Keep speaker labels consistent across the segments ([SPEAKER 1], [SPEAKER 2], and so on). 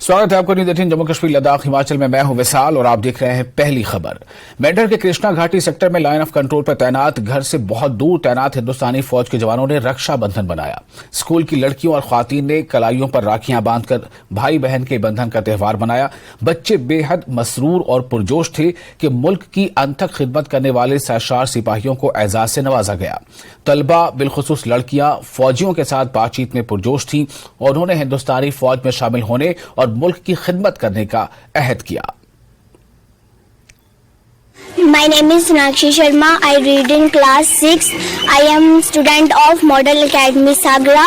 [SPEAKER 1] स्वागत है आपको न्यूज़ 18 जम्मू कश्मीर लद्दाख हिमाचल में। मैं हूं विशाल और आप देख रहे हैं पहली खबर। मेंढर के कृष्णा घाटी सेक्टर में लाइन ऑफ कंट्रोल पर तैनात घर से बहुत दूर तैनात हिंदुस्तानी फौज के जवानों ने रक्षाबंधन बनाया। स्कूल की लड़कियों और ख्वातीन ने कलाइयों पर राखियां बांधकर भाई बहन के बंधन का त्यौहार मनाया। बच्चे बेहद मसरूर और पुरजोश थे कि मुल्क की अनथक खिदमत करने वाले सरशार सिपाहियों को एजाज से नवाजा गया। तलबा बिलखुसूस लड़कियां फौजियों के साथ बातचीत में पुरजोश थीं और उन्होंने हिंदुस्तानी फौज में शामिल होने और मुल्क की खिदमत करने का अहद किया।
[SPEAKER 2] My name is Sonakshi Sharma. I read in class 6. I am student of Model Academy Sagra.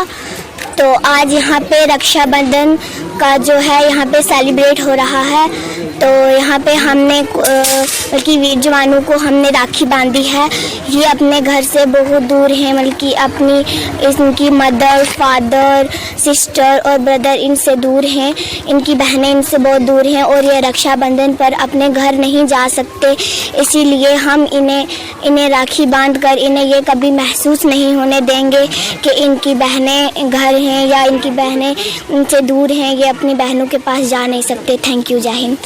[SPEAKER 2] तो आज यहाँ पे रक्षाबंधन का जो है यहाँ पे सेलिब्रेट हो रहा है। तो यहाँ पे हमने बल्कि वीर जवानों को हमने राखी बांधी है। ये अपने घर से बहुत दूर हैं, बल्कि अपनी इनकी मदर, फादर, सिस्टर और ब्रदर इनसे दूर हैं। इनकी बहनें इनसे बहुत दूर हैं और ये रक्षाबंधन पर अपने घर नहीं जा सकते। इसीलिए हम इन्हें राखी बांध कर इन्हें ये कभी महसूस नहीं होने देंगे कि इनकी बहनें घर हैं या इनकी बहनें उनसे दूर हैं। ये अपनी बहनों के पास जा नहीं सकते। Thank you. जय Hind.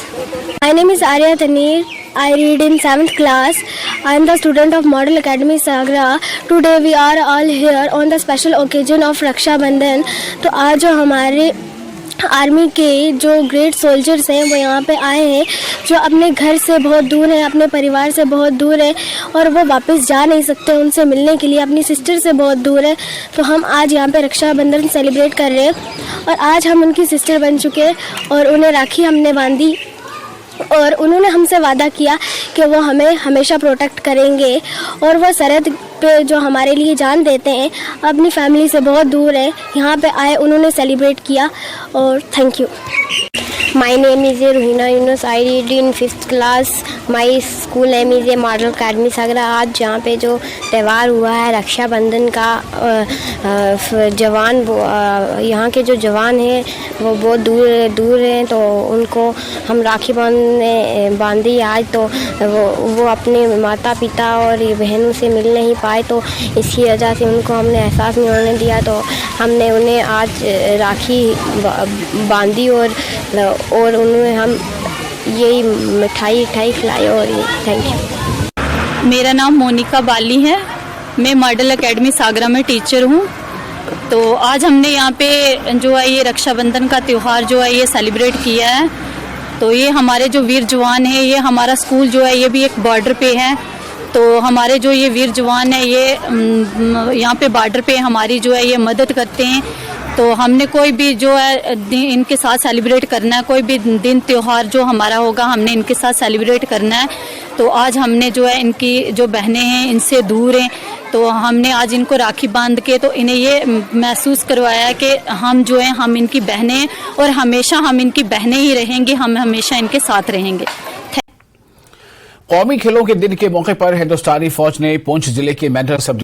[SPEAKER 3] My name is Arya Tanir. I read in 7th class. I am the student of Model Academy Sagra. Today we are all here on the special occasion of Raksha Bandhan. तो आज जो हमारे army के जो great soldiers हैं वो यहाँ पे आए हैं, जो अपने घर से बहुत दूर हैं, अपने परिवार से बहुत दूर हैं और वो वापस जा नहीं सकते उनसे मिलने के लिए, अपनी सिस्टर से बहुत दूर है। तो हम आज यहाँ पे रक्षाबंधन सेलिब्रेट कर रहे हैं और आज हम उनकी सिस्टर बन चुके हैं और उन्हें राखी हमने बांधी और उन्होंने हमसे वादा किया कि वो हमें हमेशा प्रोटेक्ट करेंगे और वो सरहद पे जो हमारे लिए जान देते हैं, अपनी फैमिली से बहुत दूर है, यहाँ पे आए, उन्होंने सेलिब्रेट किया और thank you.
[SPEAKER 4] My name is Ruhina Yunus. I read in 5th class. My school name is Model Academy Sagra. आज जहाँ पे जो त्यौहार हुआ है रक्षाबंधन का, जवान यहाँ के जो जवान हैं वो बहुत दूर हैं, तो उनको हम राखी बांधी आज। तो वो अपने माता पिता और बहनों से मिल नहीं पाए, तो इसकी वजह से उनको हमने एहसास नहीं होने दिया। तो हमने उन्हें आज राखी बांधी और उन्हें हम यही मिठाई खिलाई और थैंक यू।
[SPEAKER 5] मेरा नाम मोनिका बाली है। मैं मॉडल एकेडमी सागरा में टीचर हूँ। तो आज हमने यहाँ पे जो है ये रक्षाबंधन का त्यौहार जो है ये सेलिब्रेट किया है। तो ये हमारे जो वीर जवान हैं, ये हमारा स्कूल जो है ये भी एक बॉर्डर पे है। तो हमारे जो ये वीर जवान है ये यहाँ पे बॉर्डर पे हमारी जो है ये मदद करते हैं। तो हमने कोई भी जो है इनके साथ सेलिब्रेट करना है, कोई भी दिन त्यौहार जो हमारा होगा हमने इनके साथ सेलिब्रेट करना है। तो आज हमने जो है इनकी जो बहनें हैं इनसे दूर हैं, तो हमने आज इनको राखी बांध के तो इन्हें ये महसूस करवाया कि हम जो हैं हम इनकी बहनें हैं और हमेशा हम इनकी बहनें ही रहेंगे, हम हमेशा इनके साथ रहेंगे।
[SPEAKER 1] कौमी खेलों के दिन के मौके पर हिंदुस्तानी फौज ने पुंछ जिले के मेंढर सब